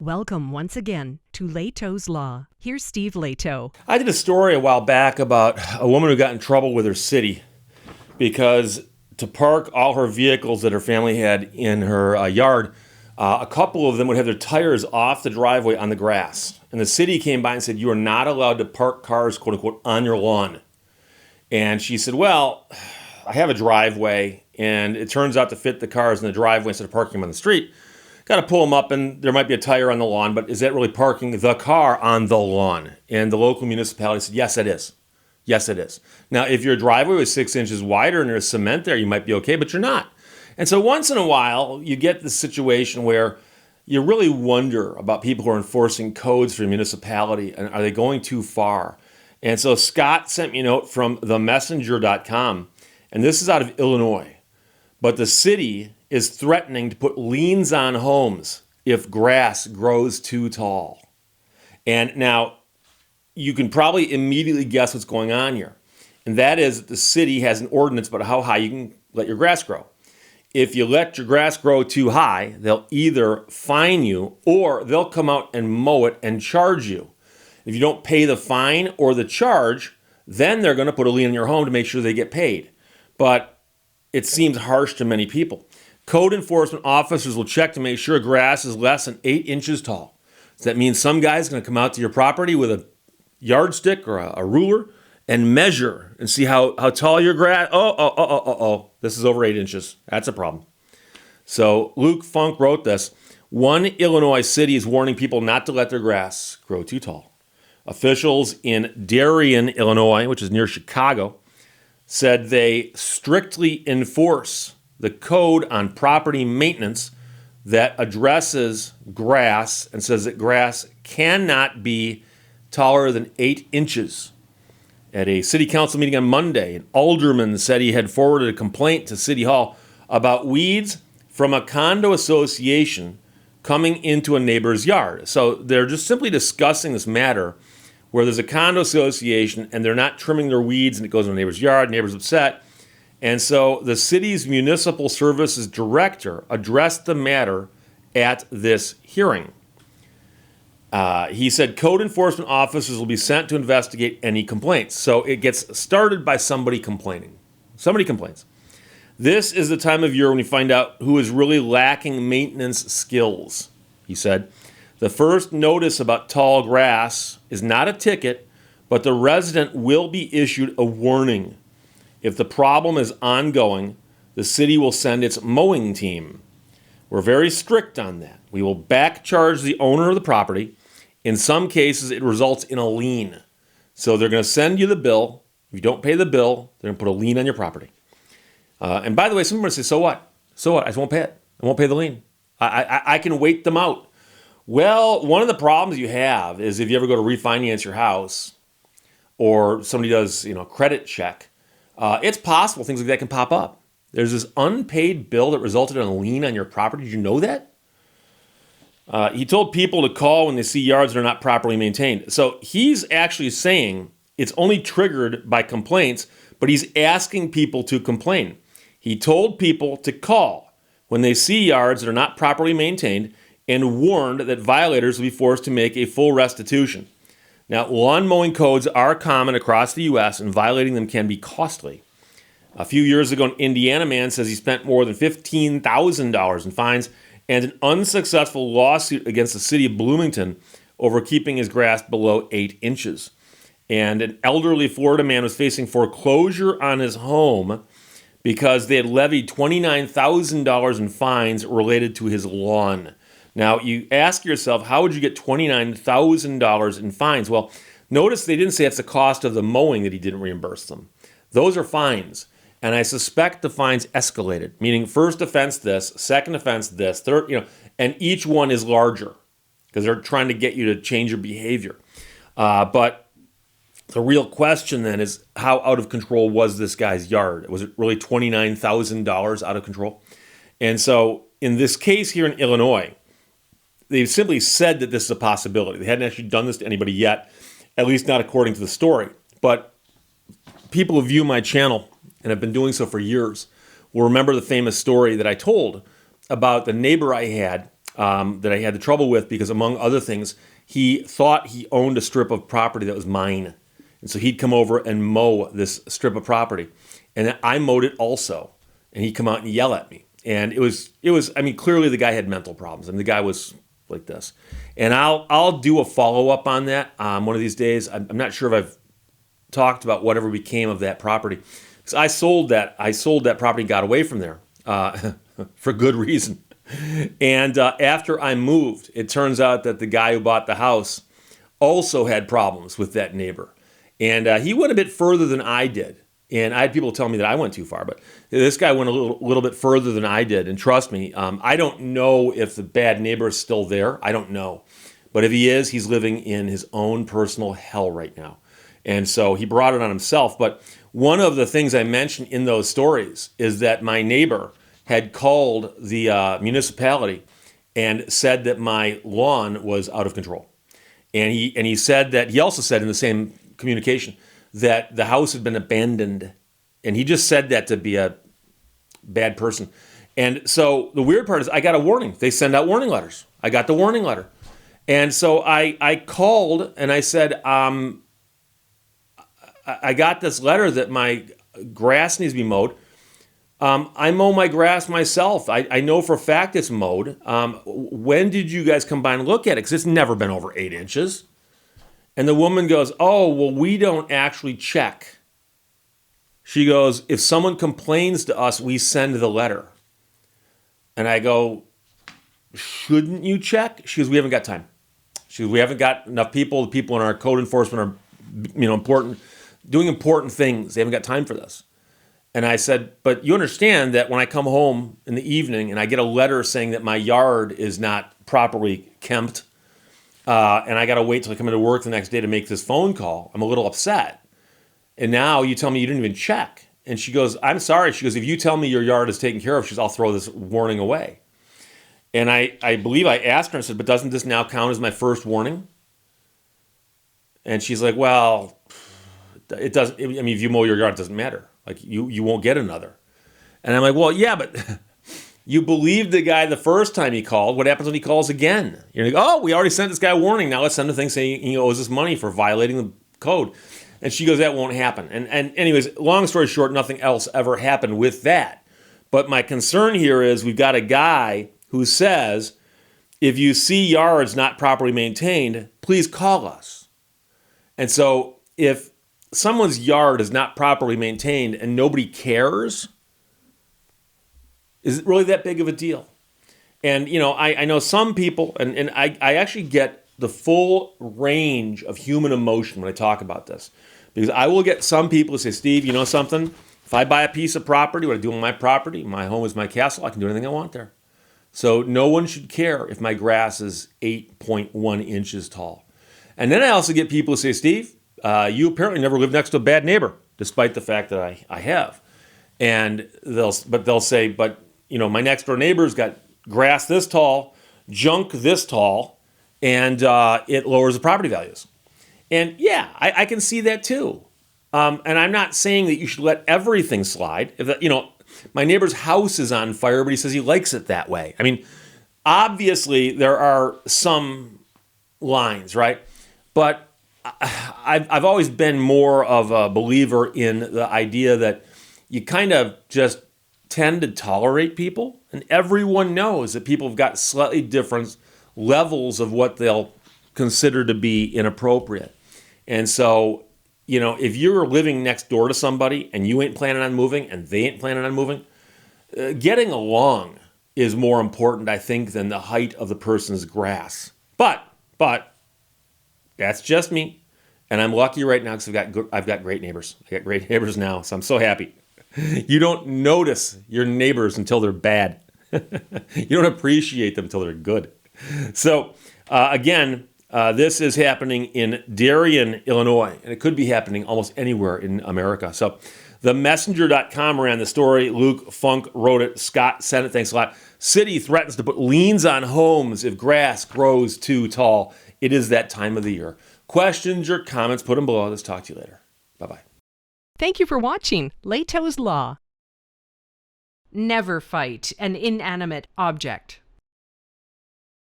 Welcome once again to Lehto's Law. Here's Steve Lehto. I did a story a while back about a woman who got in trouble with her city because to park all her vehicles that her family had in her yard, a couple of them would have their tires off the driveway on the grass. And the city came by and said, you are not allowed to park cars, quote unquote, on your lawn. And she said, well, I have a driveway and it turns out to fit the cars in the driveway instead of parking them on the street. Got to pull them up and there might be a tire on the lawn, but is that really parking the car on the lawn? And the local municipality said, yes, it is. Yes, it is. Now, if your driveway was 6 inches wider and there's cement there, you might be okay, but you're not. And so once in a while, you get this situation where you really wonder about people who are enforcing codes for a municipality, and are they going too far? And so Scott sent me a note from themessenger.com, and this is out of Illinois. But the city is threatening to put liens on homes if grass grows too tall. And now, you can probably immediately guess what's going on here. And that is that the city has an ordinance about how high you can let your grass grow. If you let your grass grow too high, they'll either fine you or they'll come out and mow it and charge you. If you don't pay the fine or the charge, then they're going to put a lien on your home to make sure they get paid. But it seems harsh to many people. Code enforcement officers will check to make sure grass is less than 8 inches tall. So that means some guy's going to come out to your property with a yardstick or a ruler and measure and see how tall your grass. This is over 8 inches. That's a problem. So Luke Funk wrote this. One Illinois city is warning people not to let their grass grow too tall. Officials in Darien, Illinois, which is near Chicago, said they strictly enforce the code on property maintenance that addresses grass and says that grass cannot be taller than 8 inches. At a city council meeting on Monday, an alderman said he had forwarded a complaint to City Hall about weeds from a condo association coming into a neighbor's yard. So they're just simply discussing this matter where there's a condo association and they're not trimming their weeds and it goes in a neighbor's yard, neighbor's upset. And so the city's municipal services director addressed the matter at this hearing. He said code enforcement officers will be sent to investigate any complaints. So it gets started by somebody complaining. Somebody complains. This is the time of year when you find out who is really lacking maintenance skills, he said. The first notice about tall grass is not a ticket, but the resident will be issued a warning. If the problem is ongoing, the city will send its mowing team. We're very strict on that. We will back charge the owner of the property. In some cases, it results in a lien. So they're going to send you the bill. If you don't pay the bill, they're going to put a lien on your property. And by the way, some people say, so what? So what? I just won't pay it. I won't pay the lien. I can wait them out. Well, one of the problems you have is if you ever go to refinance your house or somebody does, credit check, it's possible things like that can pop up. There's this unpaid bill that resulted in a lien on your property. Did you know that? He told people to call when they see yards that are not properly maintained. So he's actually saying it's only triggered by complaints, but he's asking people to complain. He told people to call when they see yards that are not properly maintained and warned that violators will be forced to make a full restitution. Now, lawn mowing codes are common across the U.S., and violating them can be costly. A few years ago, an Indiana man says he spent more than $15,000 in fines and an unsuccessful lawsuit against the city of Bloomington over keeping his grass below 8 inches. And an elderly Florida man was facing foreclosure on his home because they had levied $29,000 in fines related to his lawn. Now, you ask yourself, how would you get $29,000 in fines? Well, notice they didn't say it's the cost of the mowing that he didn't reimburse them. Those are fines. And I suspect the fines escalated, meaning first offense this, second offense this, third, and each one is larger because they're trying to get you to change your behavior. But the real question then is how out of control was this guy's yard? Was it really $29,000 out of control? And so in this case here in Illinois, they've simply said that this is a possibility. They hadn't actually done this to anybody yet, at least not according to the story. But people who view my channel, and have been doing so for years, will remember the famous story that I told about the neighbor I had that I had the trouble with because, among other things, he thought he owned a strip of property that was mine. And so he'd come over and mow this strip of property. And I mowed it also. And he'd come out and yell at me. And it was, I mean, clearly the guy had mental problems. I mean, the guy was like this. And I'll do a follow-up on that one of these days. I'm not sure if I've talked about whatever became of that property. Because I sold that property and got away from there for good reason. And after I moved, it turns out that the guy who bought the house also had problems with that neighbor. And he went a bit further than I did. And I had people tell me that I went too far, but this guy went a little bit further than I did. And trust me, I don't know if the bad neighbor is still there. I don't know. But if he is, he's living in his own personal hell right now. And so he brought it on himself. But one of the things I mentioned in those stories is that my neighbor had called the municipality and said that my lawn was out of control. And he said that, he also said in the same communication that the house had been abandoned. And he just said that to be a bad person. And so the weird part is I got a warning. They send out warning letters. I got the warning letter. And so I called and I said, I got this letter that my grass needs to be mowed. I mow my grass myself. I know for a fact it's mowed. When did you guys come by and look at it? Because it's never been over 8 inches. And the woman goes, oh, well, we don't actually check. She goes, if someone complains to us, we send the letter. And I go, shouldn't you check? She goes, we haven't got time. She goes, we haven't got enough people. The people in our code enforcement are, important, doing important things. They haven't got time for this. And I said, but you understand that when I come home in the evening and I get a letter saying that my yard is not properly kempt, and I got to wait till I come into work the next day to make this phone call, I'm a little upset. And now you tell me you didn't even check. And she goes, I'm sorry. She goes, if you tell me your yard is taken care of, she goes, I'll throw this warning away. And I believe I asked her, I said, but doesn't this now count as my first warning? And she's like, well, it doesn't. I mean, if you mow your yard, it doesn't matter. Like, you won't get another. And I'm like, well, yeah, but you believed the guy the first time he called. What happens when he calls again? You're like, oh, we already sent this guy a warning. Now let's send a thing saying he owes us money for violating the code. And she goes, that won't happen. And anyways, long story short, nothing else ever happened with that. But my concern here is we've got a guy who says, if you see yards not properly maintained, please call us. And so if someone's yard is not properly maintained and nobody cares, is it really that big of a deal? And, I know some people, and I actually get the full range of human emotion when I talk about this. Because I will get some people who say, Steve, you know something? If I buy a piece of property, what I do on my property, my home is my castle, I can do anything I want there. So no one should care if my grass is 8.1 inches tall. And then I also get people who say, Steve, you apparently never lived next to a bad neighbor, despite the fact that I have. And they'll say, but my next door neighbor's got grass this tall, junk this tall, and it lowers the property values. And yeah, I can see that too. And I'm not saying that you should let everything slide. If my neighbor's house is on fire, but he says he likes it that way. I mean, obviously there are some lines, right? But I've always been more of a believer in the idea that you kind of just tend to tolerate people, and everyone knows that people have got slightly different levels of what they'll consider to be inappropriate. And so, if you're living next door to somebody and you ain't planning on moving and they ain't planning on moving, getting along is more important, I think, than the height of the person's grass. But that's just me, and I'm lucky right now because I've got great neighbors. I got great neighbors now, so I'm so happy. You don't notice your neighbors until they're bad. You don't appreciate them until they're good. So again, this is happening in Darien, Illinois, and it could be happening almost anywhere in America. So themessenger.com ran the story. Luke Funk wrote it. Scott sent it. Thanks a lot. City threatens to put liens on homes if grass grows too tall. It is that time of the year. Questions or comments, put them below. Let's talk to you later. Bye-bye. Thank you for watching Lehto's Law. Never fight an inanimate object.